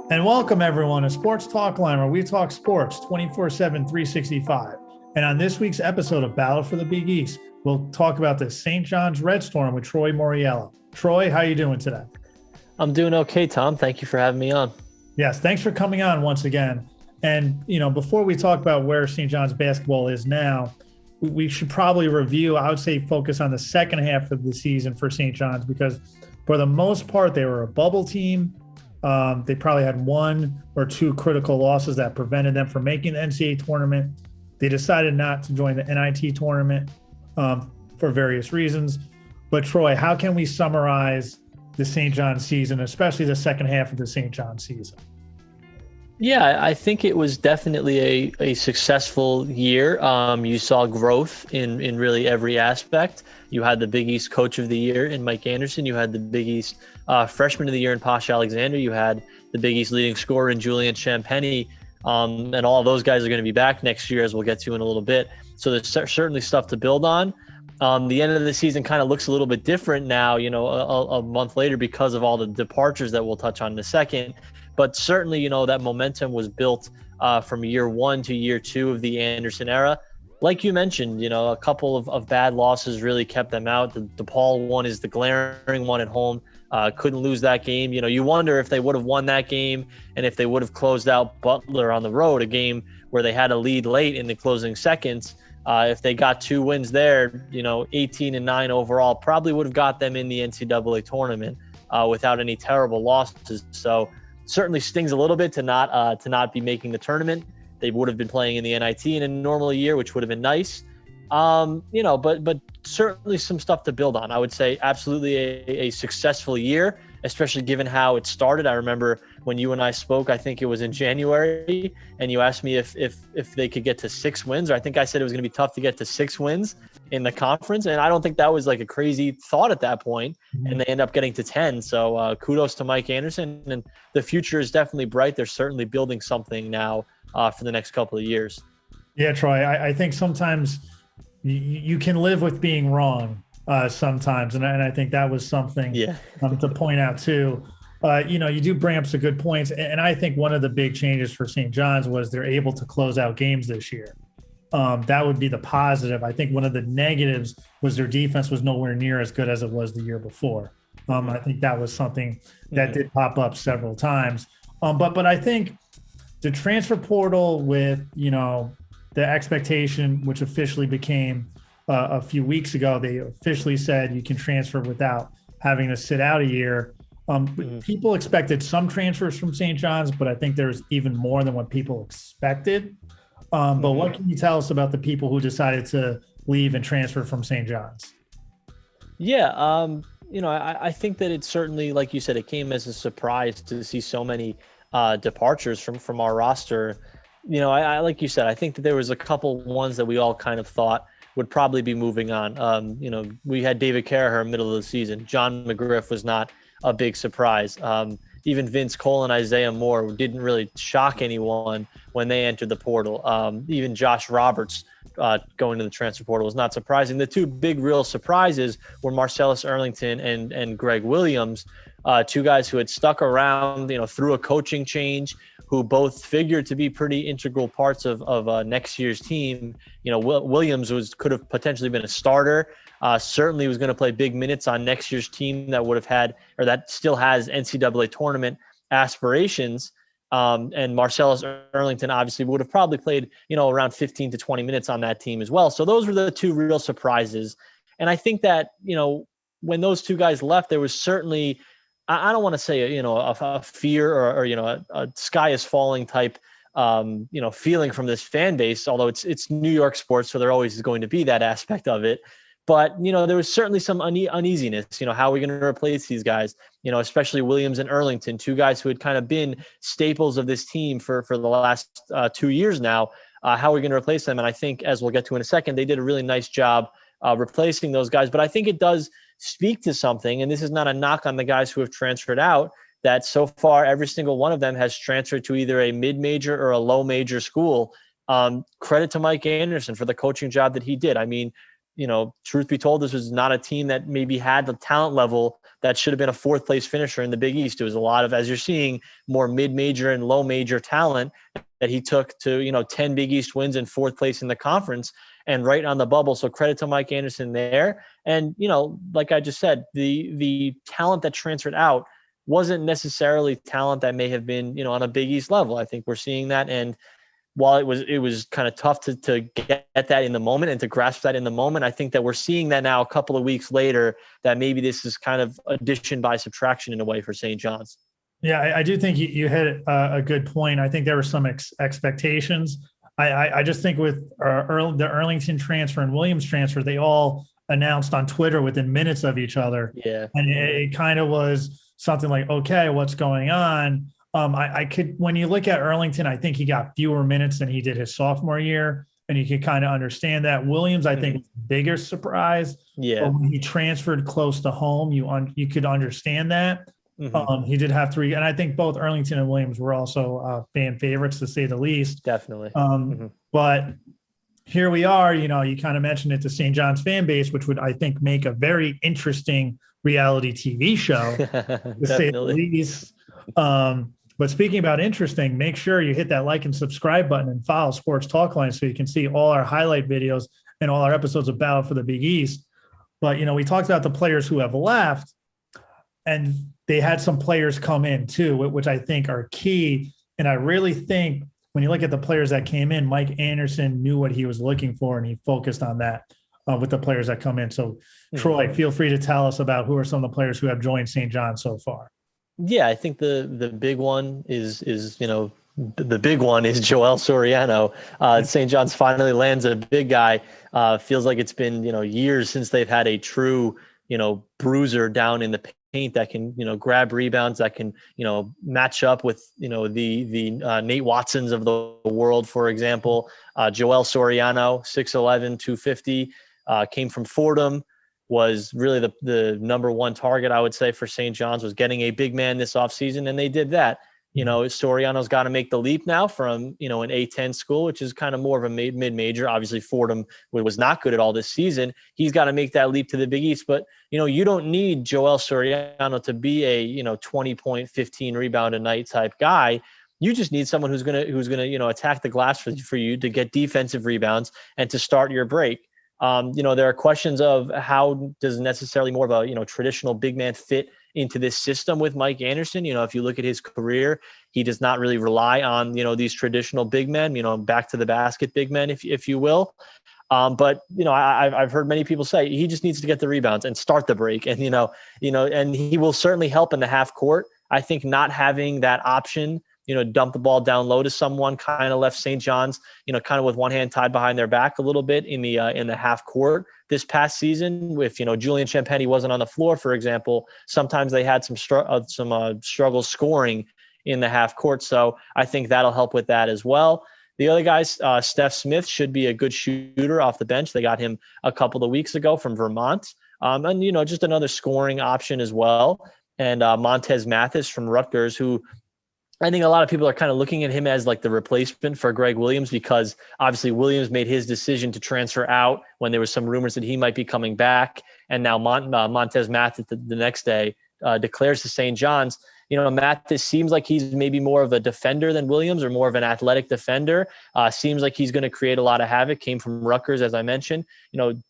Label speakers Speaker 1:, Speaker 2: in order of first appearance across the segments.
Speaker 1: And welcome everyone to Sports Talk Line, where we talk sports 24/7, 365. And on this week's episode of Battle for the Big East, we'll talk about the St. John's Red Storm with Troy Moriello. Troy, how are you doing today?
Speaker 2: I'm doing okay, Tom. Thank you for having me on.
Speaker 1: Yes, thanks for coming on once again. And, before we talk about where St. John's basketball is now, we should probably review, I would say focus on the second half of the season for St. John's, because for the most part, they were a bubble team. They probably had one or two critical losses that prevented them from making the NCAA tournament. They decided not to join the NIT tournament for various reasons. But Troy, how can we summarize the St. John's season, especially the second half of the St. John's season?
Speaker 2: Yeah, I think it was definitely a successful year. You saw growth in really every aspect. You had the Big East Coach of the Year in Mike Anderson. You had the Big East Freshman of the Year in Posh Alexander. You had the Big East leading scorer in Julian Champagnie. And all of those guys are going to be back next year, as we'll get to in a little bit. So there's certainly stuff to build on. The end of the season kind of looks a little bit different now, a month later, because of all the departures that we'll touch on in a second. But certainly, that momentum was built from year one to year two of the Anderson era. Like you mentioned, a couple of bad losses really kept them out. The DePaul one is the glaring one at home. Couldn't lose that game. You wonder if they would have won that game and if they would have closed out Butler on the road, a game where they had a lead late in the closing seconds. If they got 2 wins there, 18-9 overall, probably would have got them in the NCAA tournament without any terrible losses. So certainly stings a little bit to not be making the tournament. They would have been playing in the NIT in a normal year, which would have been nice. But certainly some stuff to build on. I would say absolutely a successful year, especially given how it started. I remember when you and I spoke, I think it was in January, and you asked me if they could get to 6 wins, or I think I said it was going to be tough to get to 6 wins in the conference. And I don't think that was like a crazy thought at that point. And they end up getting to 10. So kudos to Mike Anderson, and the future is definitely bright. They're certainly building something now for the next couple of years. Yeah,
Speaker 1: Troy, I think sometimes you can live with being wrong sometimes. And I think that was something to point out too. You do bring up some good points. And I think one of the big changes for St. John's was they're able to close out games this year. That would be the positive. I think one of the negatives was their defense was nowhere near as good as it was the year before. I think that was something that did pop up several times. But I think the transfer portal with, the expectation, which officially became a few weeks ago, they officially said you can transfer without having to sit out a year. People expected some transfers from St. John's, but I think there's even more than what people expected. But what can you tell us about the people who decided to leave and transfer from St. John's?
Speaker 2: Yeah, I think that it certainly, like you said, it came as a surprise to see so many departures from our roster. I like you said, I think that there was a couple ones that we all kind of thought would probably be moving on. We had David Carraher in the middle of the season. John McGriff was not a big surprise. Even Vince Cole and Isaiah Moore didn't really shock anyone when they entered the portal. Even Josh Roberts going to the transfer portal was not surprising. The two big real surprises were Marcellus Earlington and Greg Williams, two guys who had stuck around, through a coaching change, who both figured to be pretty integral parts of next year's team. Williams could have potentially been a starter. Certainly was going to play big minutes on next year's team that would have had, or that still has, NCAA tournament aspirations. And Marcellus Earlington obviously would have probably played, around 15 to 20 minutes on that team as well. So those were the two real surprises. And I think that, when those two guys left, there was certainly, I don't want to say, a fear or a sky is falling type, feeling from this fan base, although it's New York sports. So there always is going to be that aspect of it. But, there was certainly some uneasiness, how are we going to replace these guys, especially Williams and Earlington, two guys who had kind of been staples of this team for the last 2 years now. How are we going to replace them? And I think, as we'll get to in a second, they did a really nice job replacing those guys. But I think it does speak to something, and this is not a knock on the guys who have transferred out, that so far every single one of them has transferred to either a mid-major or a low-major school. Credit to Mike Anderson for the coaching job that he did. I mean, truth be told, this was not a team that maybe had the talent level that should have been a fourth place finisher in the Big East. It was a lot of, as you're seeing, more mid-major and low-major talent that he took to, 10 Big East wins and fourth place in the conference and right on the bubble. So credit to Mike Anderson there. And, like I just said, the talent that transferred out wasn't necessarily talent that may have been, on a Big East level. I think we're seeing that. And while it was kind of tough to get that in the moment and to grasp that in the moment, I think that we're seeing that now a couple of weeks later, that maybe this is kind of addition by subtraction in a way for St. John's.
Speaker 1: Yeah, I do think you hit a good point. I think there were some expectations. I just think with the Erlington transfer and Williams transfer, they all announced on Twitter within minutes of each other.
Speaker 2: Yeah.
Speaker 1: And it kind of was something like, okay, what's going on? I could, when you look at Erlington, I think he got fewer minutes than he did his sophomore year, and you could kind of understand that. Williams, I think, was the bigger surprise.
Speaker 2: Yeah.
Speaker 1: But when he transferred close to home, you could understand that.
Speaker 2: Mm-hmm.
Speaker 1: He did have 3, and I think both Erlington and Williams were also fan favorites, to say the least.
Speaker 2: Definitely.
Speaker 1: But here we are. You kind of mentioned it, to St. John's fan base, which would, I think, make a very interesting reality TV show, to say the least. But speaking about interesting, make sure you hit that like and subscribe button and follow Sports Talk Line so you can see all our highlight videos and all our episodes of Battle for the Big East. But, we talked about the players who have left, and they had some players come in too, which I think are key. And I really think when you look at the players that came in, Mike Anderson knew what he was looking for, and he focused on that with the players that come in. So, Troy, feel free to tell us about who are some of the players who have joined St. John so far.
Speaker 2: Yeah, I think the big one is the big one is Joel Soriano. St. John's finally lands a big guy. Feels like it's been years since they've had a true bruiser down in the paint that can grab rebounds, that can match up with the Nate Watsons of the world, for example. Joel Soriano, 6'11", 250, came from Fordham. Was really the number one target, I would say, for St. John's, was getting a big man this offseason, and they did that. Soriano's got to make the leap now from, an A10 school, which is kind of more of a mid-major. Obviously, Fordham was not good at all this season. He's got to make that leap to the Big East. But, you don't need Joel Soriano to be a, 20-point, 15 rebound a night type guy. You just need someone who's gonna attack the glass for you, to get defensive rebounds and to start your break. There are questions of how does necessarily more of a, traditional big man fit into this system with Mike Anderson. If you look at his career, he does not really rely on, these traditional big men, back to the basket big men, if you will. But I've heard many people say he just needs to get the rebounds and start the break. And, and he will certainly help in the half court. I think not having that option, dump the ball down low to someone, kind of left St. John's, kind of with one hand tied behind their back a little bit in the half court this past season. If Julian Champagny wasn't on the floor, for example, sometimes they had some struggles scoring in the half court. So I think that'll help with that as well. The other guys, Steph Smith should be a good shooter off the bench. They got him a couple of weeks ago from Vermont, and just another scoring option as well. And Montez Mathis from Rutgers, who I think a lot of people are kind of looking at him as like the replacement for Greg Williams, because obviously Williams made his decision to transfer out when there was some rumors that he might be coming back. And now Montez Mathis the next day declares to St. John's. Mathis seems like he's maybe more of a defender than Williams, or more of an athletic defender. Seems like he's going to create a lot of havoc. Came from Rutgers, as I mentioned,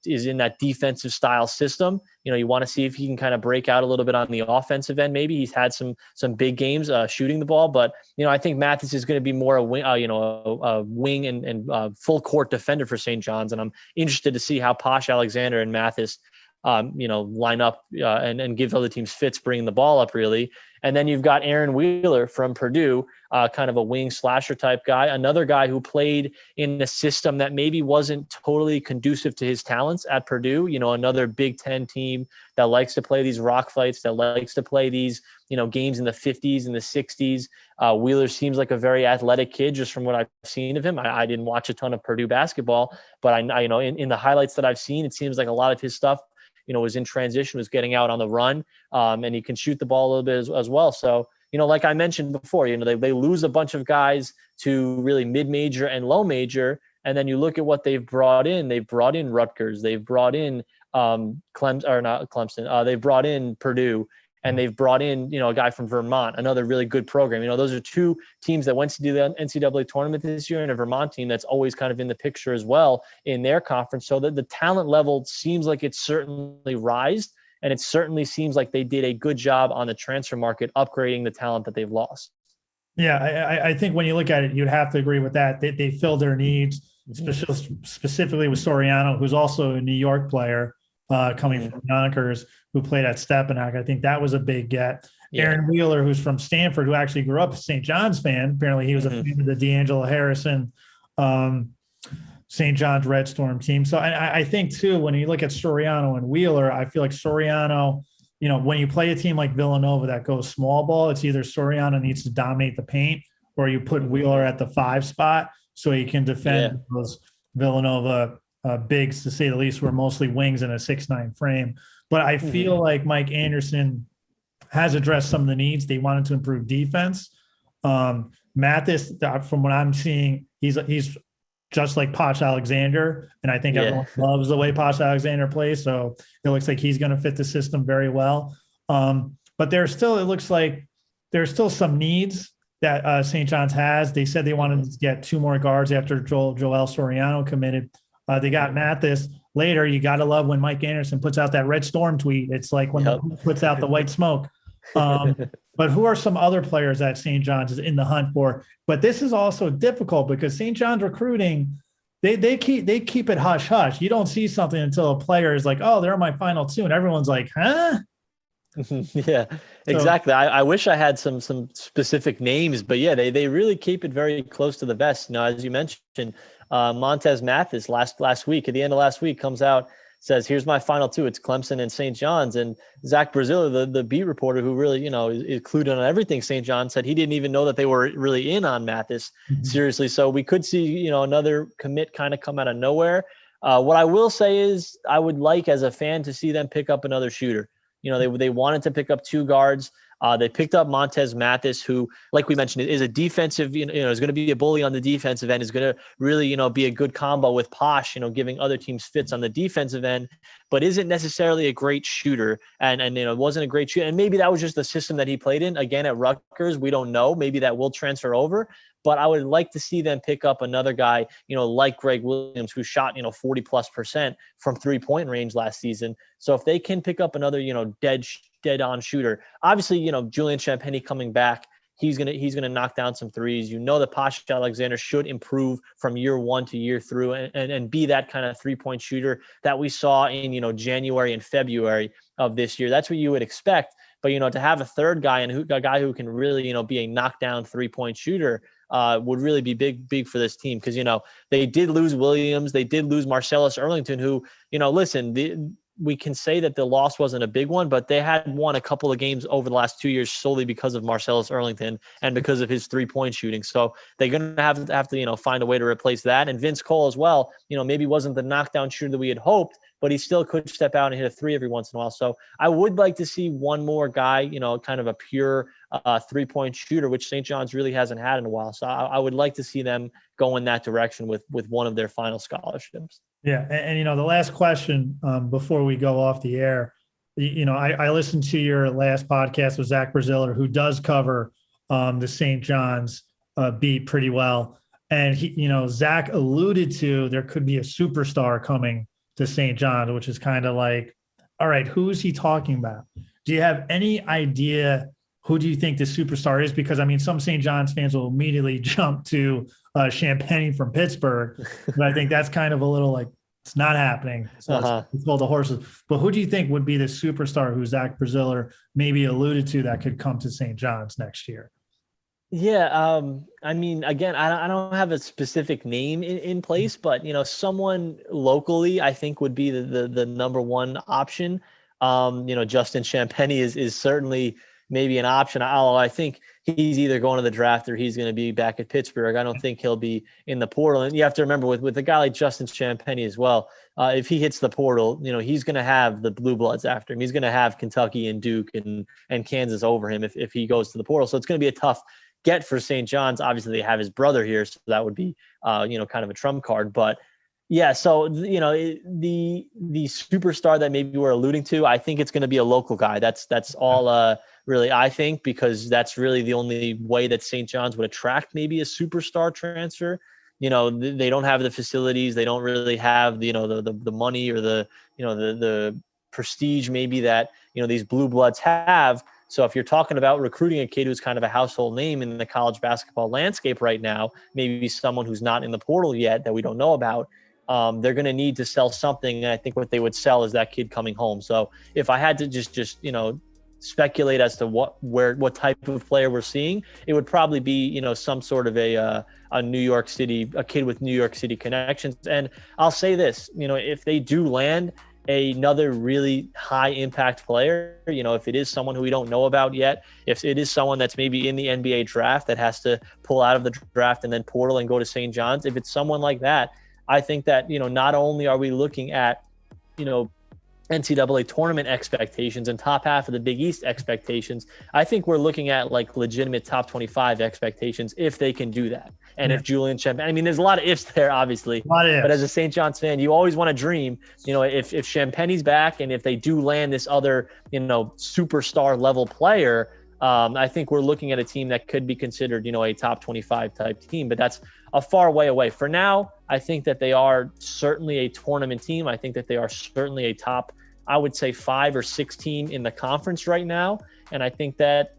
Speaker 2: is in that defensive style system. You want to see if he can kind of break out a little bit on the offensive end. Maybe he's had some big games shooting the ball, but I think Mathis is going to be more a wing, a wing and full court defender for St. John's. And I'm interested to see how Posh Alexander and Mathis line up and give other teams fits bringing the ball up, really. And then you've got Aaron Wheeler from Purdue, kind of a wing slasher type guy, another guy who played in a system that maybe wasn't totally conducive to his talents at Purdue. Another Big Ten team that likes to play these rock fights, that likes to play these, games in the 50s and the 60s. Wheeler seems like a very athletic kid, just from what I've seen of him. I didn't watch a ton of Purdue basketball, but I in the highlights that I've seen, it seems like a lot of his stuff was in transition, was getting out on the run, and he can shoot the ball a little bit as well. So, like I mentioned before, they lose a bunch of guys to really mid-major and low major. And then you look at what they've brought in. They've brought in Rutgers. They've brought in Clemson. They've brought in Purdue. and they've brought in, a guy from Vermont, another really good program. Those are two teams that went to do the NCAA tournament this year, and a Vermont team that's always kind of in the picture as well in their conference. So that the talent level seems like it's certainly rised, and it certainly seems like they did a good job on the transfer market, upgrading the talent that they've lost.
Speaker 1: Yeah, I think when you look at it, you'd have to agree with that. They filled their needs, specifically with Soriano, who's also a New York player coming from Yonkers, who played at Stepinac. I think that was a big get. Yeah. Aaron Wheeler, who's from Stanford, who actually grew up a St. John's fan. Apparently he was a fan of the D'Angelo Harrison St. John's Red Storm team. So I think, too, when you look at Soriano and Wheeler, I feel like Soriano, when you play a team like Villanova that goes small ball, it's either Soriano needs to dominate the paint or you put Wheeler at the 5 spot so he can defend those Villanova bigs, to say the least, who are mostly wings in a 6'9" frame. But I feel like Mike Anderson has addressed some of the needs. They wanted to improve defense. Mathis, from what I'm seeing, he's just like Posh Alexander, and I think everyone loves the way Posh Alexander plays. So it looks like he's going to fit the system very well. But it looks like there's still some needs that St. John's has. They said they wanted to get 2 more guards after Joel Soriano committed. They got Mathis. Later, you got to love when Mike Anderson puts out that Red Storm tweet. It's like when he puts out the white smoke. But who are some other players that St. John's is in the hunt for? But this is also difficult because St. John's recruiting, they keep it hush hush. You don't see something until a player is like, oh, they're my final 2, and everyone's like, huh?
Speaker 2: Yeah, exactly. I wish I had some specific names, but yeah, they really keep it very close to the vest. As you mentioned, Montez Mathis last week, at the end of last week, comes out, says, here's my final 2. It's Clemson and St. John's. And Zach Braziller, the beat reporter who really, is clued in on everything St. John, said he didn't even know that they were really in on Mathis. Seriously. So we could see, another commit kind of come out of nowhere. What I will say is I would like, as a fan, to see them pick up another shooter. They wanted to pick up 2 guards. They picked up Montez Mathis, who, like we mentioned, is a defensive, is going to be a bully on the defensive end, is going to really, be a good combo with Posh, giving other teams fits on the defensive end, but isn't necessarily a great shooter. And wasn't a great shooter. And maybe that was just the system that he played in. Again, at Rutgers, we don't know. Maybe that will transfer over. But I would like to see them pick up another guy, like Greg Williams, who shot, 40+% from 3-point range last season. So if they can pick up another, dead on shooter, obviously, Julian Champagnie coming back, he's gonna knock down some threes. That Posh Alexander should improve from year 1 to year 3 and be that kind of 3-point shooter that we saw in, January and February of this year. That's what you would expect. But, to have a third guy and a guy who can really, be a knockdown 3-point shooter would really be big for this team. Because, they did lose Williams. They did lose Marcellus Earlington, who, we can say that the loss wasn't a big one, but they had won a couple of games over the last 2 years solely because of Marcellus Earlington and because of his 3-point shooting. So they're going to have to, find a way to replace that. And Vince Cole as well, maybe wasn't the knockdown shooter that we had hoped, but he still could step out and hit a 3 every once in a while. So I would like to see one more guy, kind of a pure 3-point shooter, which St. John's really hasn't had in a while. So I would like to see them go in that direction with one of their final scholarships.
Speaker 1: Yeah. And the last question before we go off the air, I listened to your last podcast with Zach Braziller, who does cover the St. John's beat pretty well. And Zach alluded to there could be a superstar coming to St. John's, which is kind of like, all right, who is he talking about? Do you have any idea who do you think the superstar is? Because, some St. John's fans will immediately jump to Champagnie from Pittsburgh. But I think that's kind of a little like, it's not happening. So it's called the horses. But who do you think would be the superstar who Zach Braziller maybe alluded to that could come to St. John's next year?
Speaker 2: Yeah. Again, I don't have a specific name in place, but, someone locally I think would be the number one option. Justin Champagnie is certainly maybe an option. I think he's either going to the draft or he's going to be back at Pittsburgh. I don't think he'll be in the portal. And you have to remember with a guy like Justin Champagnie as well, if he hits the portal, he's going to have the blue bloods after him. He's going to have Kentucky and Duke and Kansas over him if he goes to the portal. So it's going to be a tough get for St. John's. Obviously they have his brother here, so that would be, kind of a trump card. But Yeah, so the superstar that maybe we're alluding to, I think it's going to be a local guy. That's all really I think, because that's really the only way that St. John's would attract maybe a superstar transfer. They don't have the facilities, they don't really have the money or the prestige maybe that these blue bloods have. So if you're talking about recruiting a kid who's kind of a household name in the college basketball landscape right now, maybe someone who's not in the portal yet that we don't know about, they're going to need to sell something. And I think what they would sell is that kid coming home. So if I had to just speculate as to what type of player we're seeing, it would probably be, some sort of a New York City, a kid with New York City connections. And I'll say this, if they do land another really high impact player, if it is someone who we don't know about yet, if it is someone that's maybe in the NBA draft that has to pull out of the draft and then portal and go to St. John's, if it's someone like that, I think that, not only are we looking at, NCAA tournament expectations and top half of the Big East expectations, I think we're looking at like legitimate top 25 expectations if they can do that. And if Julian Champagnie, there's a lot of ifs there, obviously, but as a St. John's fan, you always want to dream, if Champagnie's back and if they do land this other, superstar level player, I think we're looking at a team that could be considered, a top 25 type team, but that's a far way away. For now, I think that they are certainly a tournament team. I think that they are certainly a top, I would say 5 or 6 team in the conference right now. And I think that,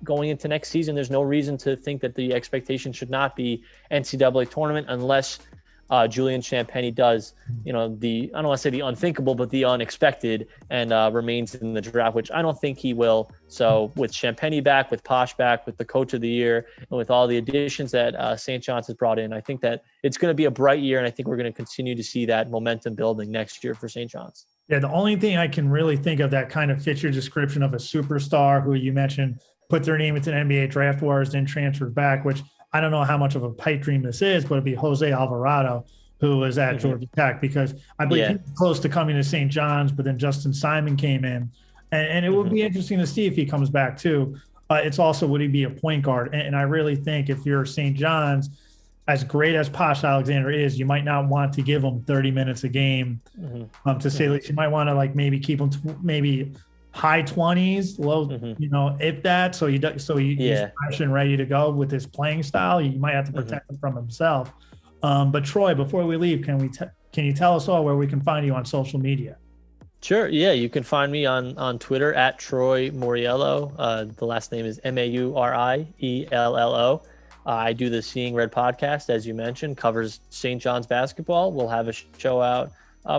Speaker 2: going into next season, there's no reason to think that the expectation should not be NCAA tournament unless Julian Champagnie does, I don't want to say the unthinkable, but the unexpected, and remains in the draft, which I don't think he will. So with Champagnie back, with Posh back, with the coach of the year, and with all the additions that St. John's has brought in, I think that it's going to be a bright year, and I think we're going to continue to see that momentum building next year for St. John's.
Speaker 1: Yeah, the only thing I can really think of that kind of fits your description of a superstar who you mentioned put their name into an NBA draft wars, then transferred back, which I don't know how much of a pipe dream this is, but it'd be Jose Alvarado, who was at Georgia Tech, because I believe he was close to coming to St. John's, but then Justin Simon came in. And it would be interesting to see if he comes back too. It's also, would he be a point guard? And I really think if you're St. John's, as great as Posh Alexander is, you might not want to give him 30 minutes a game to say, like, you might want to maybe keep him maybe high 20s, low, if that. So he's fresh and ready to go with his playing style. You might have to protect him from himself. But Troy, before we leave, can you tell us all where we can find you on social media?
Speaker 2: Sure. Yeah, you can find me on Twitter at Troy Mauriello. The last name is Mauriello. I do the Seeing Red podcast, as you mentioned, covers St. John's basketball. We'll have a show out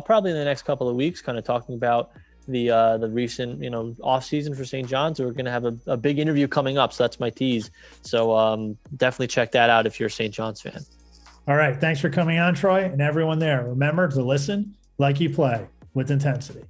Speaker 2: probably in the next couple of weeks, kind of talking about the recent off season for St. John's. We're going to have a big interview coming up, so that's my tease. So definitely check that out if you're a St. John's fan.
Speaker 1: All right, thanks for coming on, Troy, and everyone there. Remember to listen like you play with intensity.